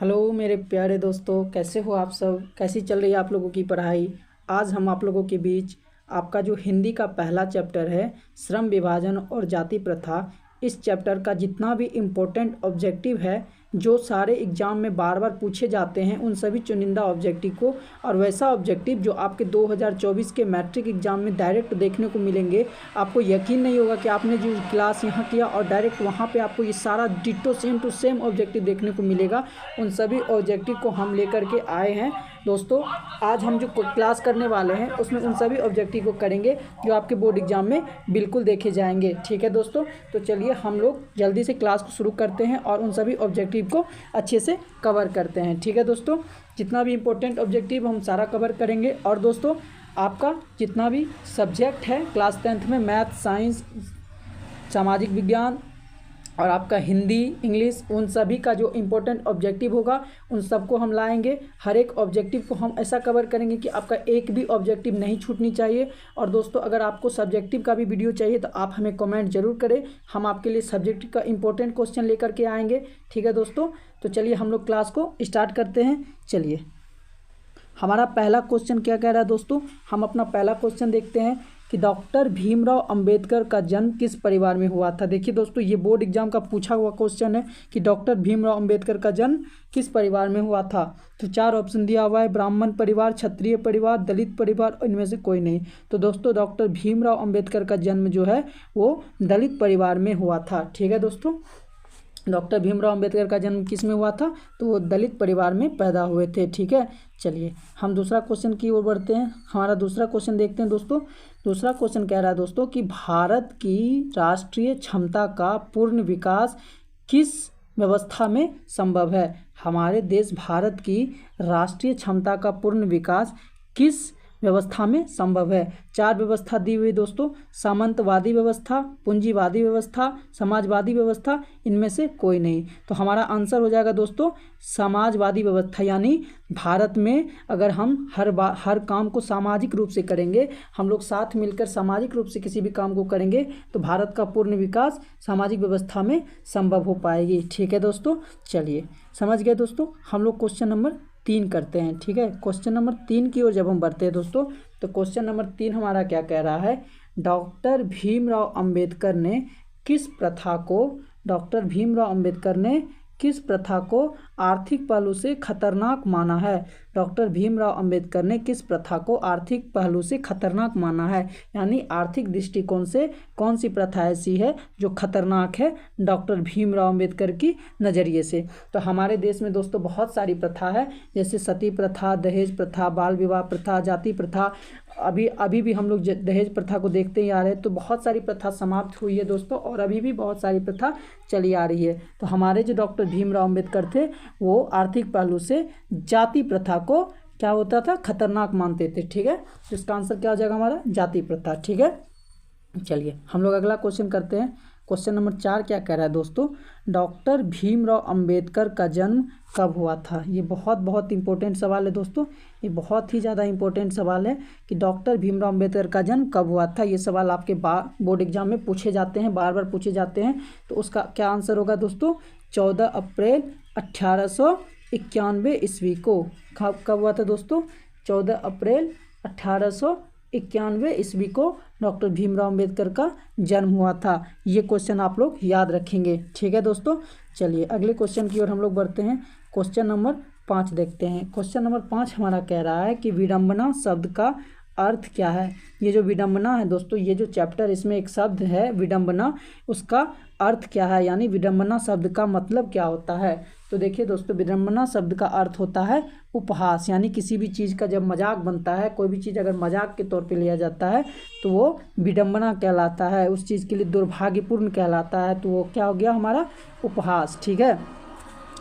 Hello मेरे प्यारे दोस्तों, कैसे हो आप सब। कैसी चल रही है आप लोगों की पढ़ाई। आज हम आप लोगों के बीच आपका जो हिंदी का पहला चैप्टर है, श्रम विभाजन और जाति प्रथा, इस चैप्टर का जितना भी इम्पोर्टेंट ऑब्जेक्टिव है, जो सारे एग्ज़ाम में बार बार पूछे जाते हैं, उन सभी चुनिंदा ऑब्जेक्टिव को और वैसा ऑब्जेक्टिव जो आपके 2024 के मैट्रिक एग्ज़ाम में डायरेक्ट देखने को मिलेंगे। आपको यकीन नहीं होगा कि आपने जो क्लास यहाँ किया और डायरेक्ट वहाँ पे आपको ये सारा ditto same to same objective देखने को मिलेगा। उन सभी ऑब्जेक्टिव को हम लेकर के आए हैं दोस्तों। आज हम जो क्लास करने वाले हैं उसमें उन सभी ऑब्जेक्टिव को करेंगे जो आपके बोर्ड एग्जाम में बिल्कुल देखे जाएंगे। ठीक है दोस्तों, तो चलिए हम लोग जल्दी से क्लास को शुरू करते हैं और उन सभी ऑब्जेक्टिव को अच्छे से कवर करते हैं। ठीक है दोस्तों, जितना भी इम्पोर्टेंट ऑब्जेक्टिव हम सारा कवर करेंगे। और दोस्तों, आपका जितना भी सब्जेक्ट है क्लास 10th में, मैथ, साइंस, सामाजिक विज्ञान और आपका हिंदी, इंग्लिश, उन सभी का जो इम्पोर्टेंट ऑब्जेक्टिव होगा उन सबको हम लाएंगे। हर एक ऑब्जेक्टिव को हम ऐसा कवर करेंगे कि आपका एक भी ऑब्जेक्टिव नहीं छूटनी चाहिए। और दोस्तों, अगर आपको सब्जेक्टिव का भी वीडियो चाहिए तो आप हमें कमेंट जरूर करें, हम आपके लिए सब्जेक्टिव का इम्पोर्टेंट क्वेश्चन लेकर के आएंगे। ठीक है दोस्तों, तो चलिए हम लोग क्लास को स्टार्ट करते हैं। चलिए, हमारा पहला क्वेश्चन क्या कह रहा है दोस्तों। हम अपना पहला क्वेश्चन देखते हैं कि डॉक्टर भीमराव अंबेडकर का जन्म किस परिवार में हुआ था। देखिए दोस्तों, ये बोर्ड एग्जाम का पूछा हुआ क्वेश्चन है कि डॉक्टर भीमराव अंबेडकर का जन्म किस परिवार में हुआ था। तो 4 ऑप्शन दिया हुआ है, ब्राह्मण परिवार, क्षत्रिय परिवार, दलित परिवार, इनमें से कोई नहीं। तो दोस्तों, डॉक्टर भीमराव अंबेडकर का जन्म जो है वो दलित परिवार में हुआ था। ठीक है दोस्तों, डॉक्टर भीमराव अंबेडकर का जन्म किस में हुआ था, तो वो दलित परिवार में पैदा हुए थे। ठीक है, चलिए हम दूसरा क्वेश्चन की ओर बढ़ते हैं। हमारा दूसरा क्वेश्चन देखते हैं दोस्तों। दूसरा क्वेश्चन कह रहा है दोस्तों कि भारत की राष्ट्रीय क्षमता का पूर्ण विकास किस व्यवस्था में संभव है। हमारे देश भारत की राष्ट्रीय क्षमता का पूर्ण विकास किस व्यवस्था में संभव है। 4 व्यवस्था दी हुई दोस्तों, सामंतवादी व्यवस्था, पूंजीवादी व्यवस्था, समाजवादी व्यवस्था, इनमें से कोई नहीं। तो हमारा आंसर हो जाएगा दोस्तों समाजवादी व्यवस्था। यानी भारत में अगर हम हर काम को सामाजिक रूप से करेंगे, हम लोग साथ मिलकर सामाजिक रूप से किसी भी काम को करेंगे, तो भारत का पूर्ण विकास सामाजिक व्यवस्था में संभव हो पाएगी। ठीक है दोस्तों, चलिए समझ गए दोस्तों। हम लोग क्वेश्चन नंबर 3 करते हैं। ठीक है, क्वेश्चन नंबर 3 की ओर जब हम बढ़ते हैं दोस्तों, तो क्वेश्चन नंबर 3 हमारा क्या कह रहा है। डॉक्टर भीमराव अंबेडकर ने किस प्रथा को आर्थिक पहलू से खतरनाक माना है। डॉक्टर भीमराव अंबेडकर ने किस प्रथा को आर्थिक पहलू से खतरनाक माना है। यानी आर्थिक दृष्टिकोण से कौन सी प्रथा ऐसी है जो खतरनाक है डॉक्टर भीमराव अंबेडकर की नज़रिए से। तो हमारे देश में दोस्तों बहुत सारी प्रथा है, जैसे सती प्रथा, दहेज प्रथा, बाल विवाह प्रथा, जाति प्रथा। अभी भी हम लोग दहेज प्रथा को देखते ही आ रहे हैं। तो बहुत सारी प्रथा समाप्त हुई है दोस्तों, और अभी भी बहुत सारी प्रथा चली आ रही है। तो हमारे जो डॉक्टर भीमराव अंबेडकर थे वो आर्थिक पहलू से जाति प्रथा को क्या होता था, खतरनाक मानते थे। ठीक है, तो इसका आंसर क्या हो जाएगा हमारा, जाति प्रथा। ठीक है, चलिए हम लोग अगला क्वेश्चन करते हैं। क्वेश्चन नंबर 4 क्या कह रहा है दोस्तों, डॉक्टर भीमराव अंबेडकर का जन्म कब हुआ था। ये बहुत इंपॉर्टेंट सवाल है दोस्तों, ये बहुत ही ज़्यादा इंपॉर्टेंट सवाल है कि डॉक्टर भीमराव अंबेडकर का जन्म कब हुआ था। ये सवाल आपके बोर्ड एग्जाम में पूछे जाते हैं, बार बार पूछे जाते हैं। तो उसका क्या आंसर होगा दोस्तों, 14 अप्रैल 1891 ईस्वी को। कब हुआ था दोस्तों, 14 अप्रैल 1891 ईस्वी को डॉक्टर भीमराव अंबेडकर का जन्म हुआ था। ये क्वेश्चन आप लोग याद रखेंगे। ठीक है दोस्तों, चलिए अगले क्वेश्चन की ओर हम लोग बढ़ते हैं। क्वेश्चन नंबर 5 देखते हैं। क्वेश्चन नंबर 5 हमारा कह रहा है कि विडंबना शब्द का अर्थ क्या है। ये जो विडंबना है दोस्तों, ये जो चैप्टर, इसमें एक शब्द है विडंबना, उसका अर्थ क्या है, यानी विडंबना शब्द का मतलब क्या होता है। तो देखिए दोस्तों, विडंबना शब्द का अर्थ होता है उपहास। यानी किसी भी चीज़ का जब मजाक बनता है, कोई भी चीज़ अगर मजाक के तौर पे लिया जाता है तो वो विडंबना कहलाता है, उस चीज़ के लिए दुर्भाग्यपूर्ण कहलाता है। तो वो क्या हो गया हमारा, उपहास। ठीक है,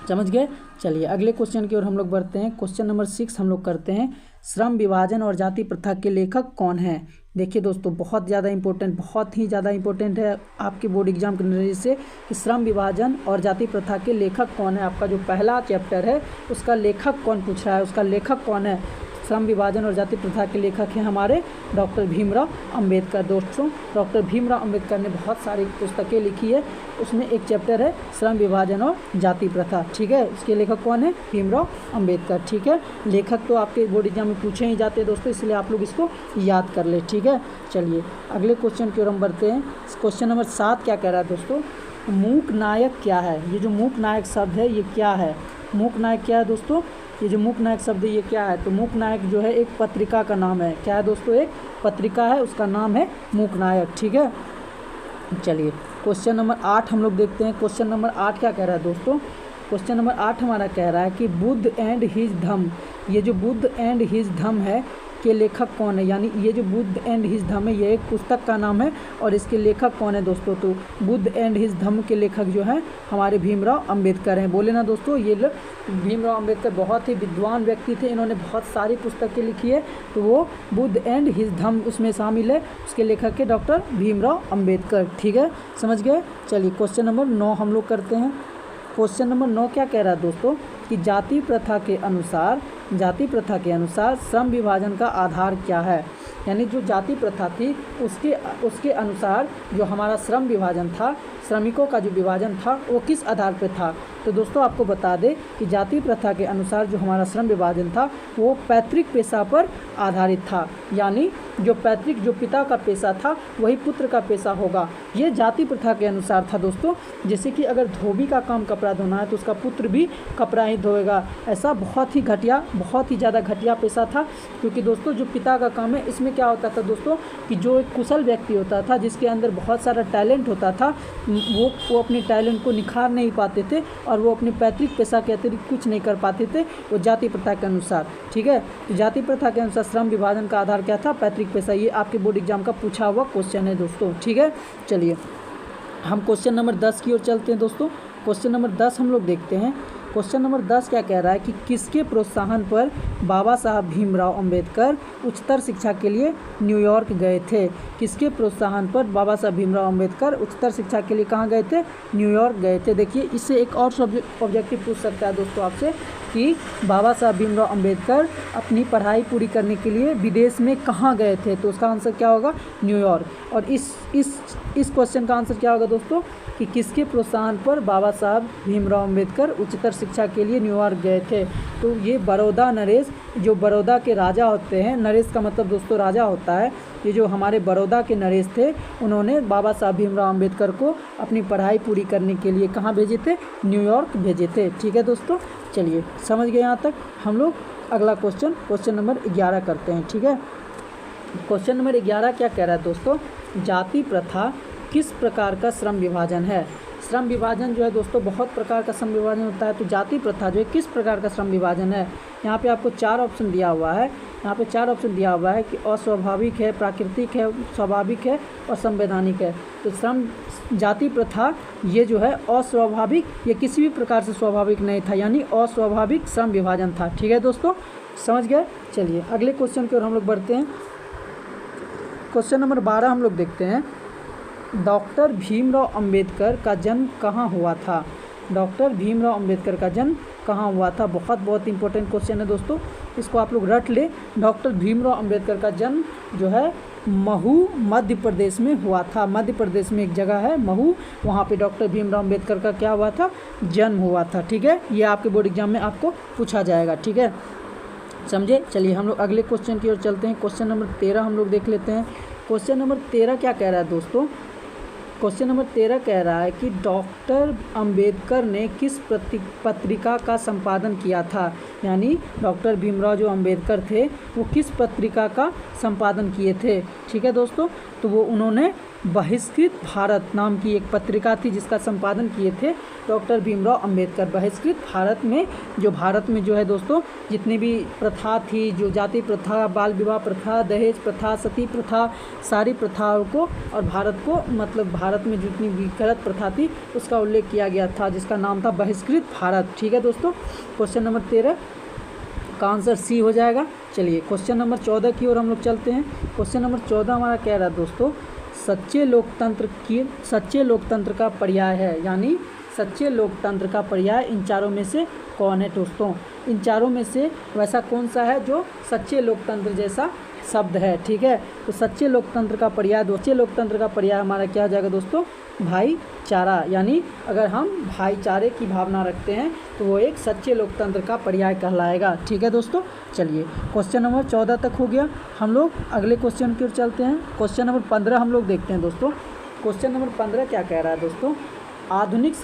समझ गए। चलिए अगले क्वेश्चन की ओर हम लोग बढ़ते हैं। क्वेश्चन नंबर 6 हम लोग करते हैं, श्रम विभाजन और जाति प्रथा के लेखक कौन हैं। देखिए दोस्तों, बहुत ही ज़्यादा इंपॉर्टेंट है आपके बोर्ड एग्जाम के नज़रिए से कि श्रम विभाजन और जाति प्रथा के लेखक कौन है। आपका जो पहला चैप्टर है उसका लेखक कौन पूछ रहा है, उसका लेखक कौन है। श्रम विभाजन और जाति प्रथा के लेखक हैं हमारे डॉक्टर भीमराव अंबेडकर। दोस्तों डॉक्टर भीमराव अंबेडकर ने बहुत सारी पुस्तकें लिखी है, उसमें एक चैप्टर है श्रम विभाजन और जाति प्रथा। ठीक है, उसके लेखक कौन है? भीमराव अंबेडकर। ठीक है, लेखक तो आपके बोर्ड एग्जाम में पूछे ही जाते हैं दोस्तों, इसलिए आप लोग इसको याद कर ले। ठीक है, चलिए अगले क्वेश्चन की ओर हम बढ़ते हैं। क्वेश्चन नंबर 7 क्या कह रहा है दोस्तों? मूक नायक क्या है? ये जो मूक नायक शब्द है ये क्या है? मूक नायक क्या है दोस्तों? ये जो मूक नायक शब्द है ये क्या है? तो मूक नायक जो है एक पत्रिका का नाम है। क्या है दोस्तों? एक पत्रिका है, उसका नाम है मूक नायक। ठीक है, चलिए क्वेश्चन नंबर 8 हम लोग देखते हैं। क्वेश्चन नंबर 8 क्या कह रहा है दोस्तों? क्वेश्चन नंबर 8 हमारा कह रहा है कि बुद्ध एंड हिज धम्म, ये जो बुद्ध एंड हिज धम्म है के लेखक कौन है? यानी ये जो बुद्ध एंड हिज धम्म है ये एक पुस्तक का नाम है और इसके लेखक कौन है दोस्तों? तो बुद्ध एंड हिज धम्म के लेखक जो हैं हमारे भीमराव अंबेडकर हैं। बोले ना दोस्तों, ये लोग भीमराव अंबेडकर बहुत ही विद्वान व्यक्ति थे, इन्होंने बहुत सारी पुस्तकें लिखी है, तो वो बुद्ध एंड हिज धम्म उसमें शामिल है, उसके लेखक के डॉक्टर भीमराव अंबेडकर। ठीक है, समझ गए? चलिए क्वेश्चन नंबर 9 हम लोग करते हैं। क्वेश्चन नंबर 9 क्या कह रहा है दोस्तों? कि जाति प्रथा के अनुसार श्रम विभाजन का आधार क्या है? यानी जो जाति प्रथा थी उसके अनुसार जो हमारा श्रम विभाजन था, श्रमिकों का जो विभाजन था वो किस आधार पर था? तो दोस्तों आपको बता दें कि जाति प्रथा के अनुसार जो हमारा श्रम विभाजन था वो पैतृक पेशा पर आधारित था। यानी जो पैतृक जो पिता का पेशा था वही पुत्र का पेशा होगा, ये जाति प्रथा के अनुसार था दोस्तों। जैसे कि अगर धोबी का काम कपड़ा धोना है तो उसका पुत्र भी कपड़ा ही धोएगा। ऐसा बहुत ही ज़्यादा घटिया पेशा था, क्योंकि दोस्तों जो पिता का काम है इसमें क्या होता था दोस्तों कि जो एक कुशल व्यक्ति होता था जिसके अंदर बहुत सारा टैलेंट होता था वो अपने टैलेंट को निखार नहीं पाते थे और वो अपने पैतृक पेशा के अतिरिक्त कुछ नहीं कर पाते थे, वो जाति प्रथा के अनुसार। ठीक है, तो जाति प्रथा के अनुसार श्रम विभाजन का आधार क्या था? पैतृक पेशा। ये आपके बोर्ड एग्जाम का पूछा हुआ क्वेश्चन है दोस्तों। ठीक है, चलिए हम क्वेश्चन नंबर 10 की ओर चलते हैं दोस्तों। क्वेश्चन नंबर 10 हम लोग देखते हैं। क्वेश्चन नंबर 10 क्या कह रहा है कि किसके प्रोत्साहन पर बाबा साहब भीमराव अंबेडकर उच्चतर शिक्षा के लिए न्यूयॉर्क गए थे? किसके प्रोत्साहन पर बाबा साहब भीमराव अंबेडकर उच्चतर शिक्षा के लिए कहाँ गए थे? न्यूयॉर्क गए थे। देखिए इससे एक और ऑब्जेक्टिव पूछ सकता है दोस्तों आपसे कि बाबा साहब भीमराव अंबेडकर अपनी पढ़ाई पूरी करने के लिए विदेश में कहाँ गए थे? तो उसका आंसर क्या होगा? न्यूयॉर्क। और इस क्वेश्चन का आंसर क्या होगा दोस्तों कि किसके प्रोत्साहन पर बाबा साहब भीमराव अंबेडकर उच्चतर शिक्षा के लिए न्यूयॉर्क गए थे? तो ये बड़ौदा नरेश, जो बड़ौदा के राजा होते हैं, नरेश का मतलब दोस्तों राजा होता है, ये जो हमारे बड़ौदा के नरेश थे उन्होंने बाबा साहब भीमराव अंबेडकर को अपनी पढ़ाई पूरी करने के लिए कहाँ भेजे थे? न्यूयॉर्क भेजे थे। ठीक है दोस्तों, चलिए समझ गए यहाँ तक। हम लोग अगला क्वेश्चन नंबर 11 करते हैं। ठीक है, क्वेश्चन नंबर 11 क्या कह रहा है दोस्तों? जाति प्रथा किस प्रकार का श्रम विभाजन है? श्रम विभाजन जो है दोस्तों बहुत प्रकार का श्रम विभाजन होता है, तो जाति प्रथा जो है किस प्रकार का श्रम विभाजन है? यहाँ पे आपको 4 ऑप्शन दिया हुआ है। यहाँ पे 4 ऑप्शन दिया हुआ है कि अस्वाभाविक है, प्राकृतिक है, स्वाभाविक है और संवैधानिक है। तो श्रम जाति प्रथा ये जो है अस्वाभाविक, ये किसी भी प्रकार से स्वाभाविक नहीं था, यानी अस्वाभाविक श्रम विभाजन था। ठीक है दोस्तों, समझ गए? चलिए अगले क्वेश्चन की ओर हम लोग बढ़ते हैं। क्वेश्चन नंबर 12 हम लोग देखते हैं। डॉक्टर भीमराव अंबेडकर का जन्म कहाँ हुआ था? डॉक्टर भीमराव अंबेडकर का जन्म कहाँ हुआ था? बहुत इंपॉर्टेंट क्वेश्चन है दोस्तों, इसको आप लोग रट ले। डॉक्टर भीमराव अंबेडकर का जन्म जो है महू मध्य प्रदेश में हुआ था। मध्य प्रदेश में एक जगह है महू, वहाँ पे डॉक्टर भीमराव अंबेडकर का क्या हुआ था? जन्म हुआ था। ठीक है, ये आपके बोर्ड एग्जाम में आपको पूछा जाएगा। ठीक है, समझे? चलिए हम लोग अगले क्वेश्चन की ओर चलते हैं। क्वेश्चन नंबर 13 हम लोग देख लेते हैं। क्वेश्चन नंबर 13 क्या कह रहा है दोस्तों? क्वेश्चन नंबर 13 कह रहा है कि डॉक्टर अंबेडकर ने किस पत्रिका का संपादन किया था? यानी डॉक्टर भीमराव जो अंबेडकर थे वो किस पत्रिका का संपादन किए थे? ठीक है दोस्तों, तो वो उन्होंने बहिष्कृत भारत नाम की एक पत्रिका थी जिसका संपादन किए थे डॉक्टर भीमराव अंबेडकर। बहिष्कृत भारत में जो है दोस्तों जितनी भी प्रथा थी, जो जाति प्रथा, बाल विवाह प्रथा, दहेज प्रथा, सती प्रथा, सारी प्रथाओं को और भारत को मतलब भारत में जितनी भी गलत प्रथा थी उसका उल्लेख किया गया था, जिसका नाम था बहिष्कृत भारत। ठीक है दोस्तों, क्वेश्चन नंबर 13 का आंसर सी हो जाएगा। चलिए क्वेश्चन नंबर 14 की ओर हम लोग चलते हैं। क्वेश्चन नंबर 14 हमारा कह रहा है दोस्तों सच्चे लोकतंत्र का पर्याय है, यानी सच्चे लोकतंत्र का पर्याय इन चारों में से कौन है दोस्तों? इन चारों में से वैसा कौन सा है जो सच्चे लोकतंत्र जैसा शब्द है? ठीक है, तो सच्चे लोकतंत्र का पर्याय हमारा क्या हो जाएगा दोस्तों? भाईचारा। यानी अगर हम भाईचारे की भावना रखते हैं तो वो एक सच्चे लोकतंत्र का पर्याय कहलाएगा। ठीक है दोस्तों, चलिए क्वेश्चन नंबर 14 तक हो गया। हम लोग अगले क्वेश्चन की ओर चलते हैं। क्वेश्चन नंबर 15 हम लोग देखते हैं दोस्तों। क्वेश्चन नंबर 15 क्या कह रहा है दोस्तों? आधुनिक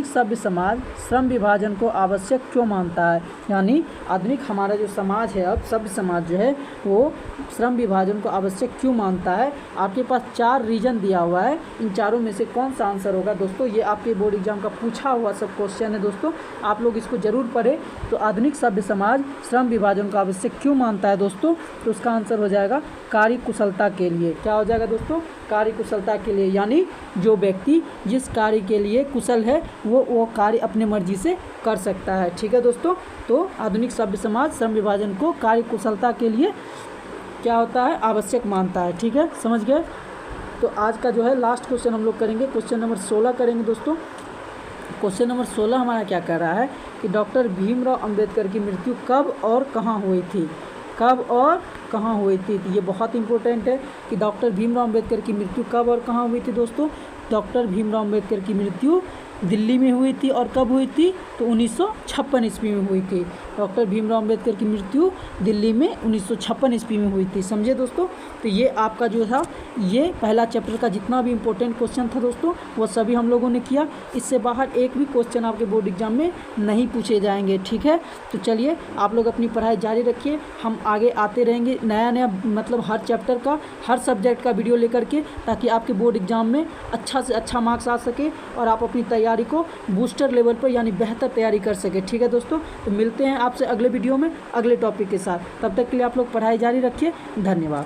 सभ्य समाज श्रम विभाजन को आवश्यक क्यों मानता है? यानी आधुनिक हमारा जो समाज है, अब सभ्य समाज जो है वो श्रम विभाजन को आवश्यक क्यों मानता है? आपके पास 4 रीजन दिया हुआ है। इन चारों में से कौन सा आंसर होगा दोस्तों? ये आपके बोर्ड एग्जाम का पूछा हुआ सब क्वेश्चन है दोस्तों, आप लोग इसको जरूर पढ़ें। तो आधुनिक सभ्य समाज श्रम विभाजन को आवश्यक क्यों मानता है दोस्तों? तो उसका आंसर हो जाएगा कार्य कुशलता के लिए। क्या हो जाएगा दोस्तों? कार्य कुशलता के लिए। यानी जो व्यक्ति जिस कार्य के लिए कुशल है वो कार्य अपने मर्जी से कर सकता है। ठीक है दोस्तों, तो आधुनिक सभ्य समाज श्रम विभाजन को कार्य कुशलता के लिए क्या होता है? आवश्यक मानता है। ठीक है, समझ गए? तो आज का जो है लास्ट क्वेश्चन हम लोग करेंगे, क्वेश्चन नंबर 16 करेंगे दोस्तों। क्वेश्चन नंबर 16 हमारा क्या कह रहा है कि डॉक्टर भीमराव अंबेडकर की मृत्यु कब और कहाँ हुई थी? कब और कहाँ हुई थी? तो ये बहुत इंपॉर्टेंट है कि डॉक्टर भीमराव अंबेडकर की मृत्यु कब और कहाँ हुई थी दोस्तों? डॉक्टर भीमराव अंबेडकर की मृत्यु दिल्ली में हुई थी। और कब हुई थी? तो 1956 ईस्वी में हुई थी। डॉक्टर भीमराव अंबेडकर की मृत्यु दिल्ली में 1956 ईस्वी में हुई थी। समझे दोस्तों? तो ये आपका जो था ये पहला चैप्टर का जितना भी इम्पोर्टेंट क्वेश्चन था दोस्तों वो सभी हम लोगों ने किया। इससे बाहर एक भी क्वेश्चन आपके बोर्ड एग्जाम में नहीं पूछे जाएंगे। ठीक है, तो चलिए आप लोग अपनी पढ़ाई जारी रखिए। हम आगे आते रहेंगे नया मतलब हर चैप्टर का, हर सब्जेक्ट का वीडियो लेकर के, ताकि आपके बोर्ड एग्जाम में अच्छा से अच्छा मार्क्स आ सके और आप अपनी तैयारी को बूस्टर लेवल पर यानी बेहतर तैयारी कर सके। ठीक है दोस्तों, तो मिलते हैं आपसे अगले वीडियो में अगले टॉपिक के साथ। तब तक के लिए आप लोग पढ़ाई जारी रखिए। धन्यवाद।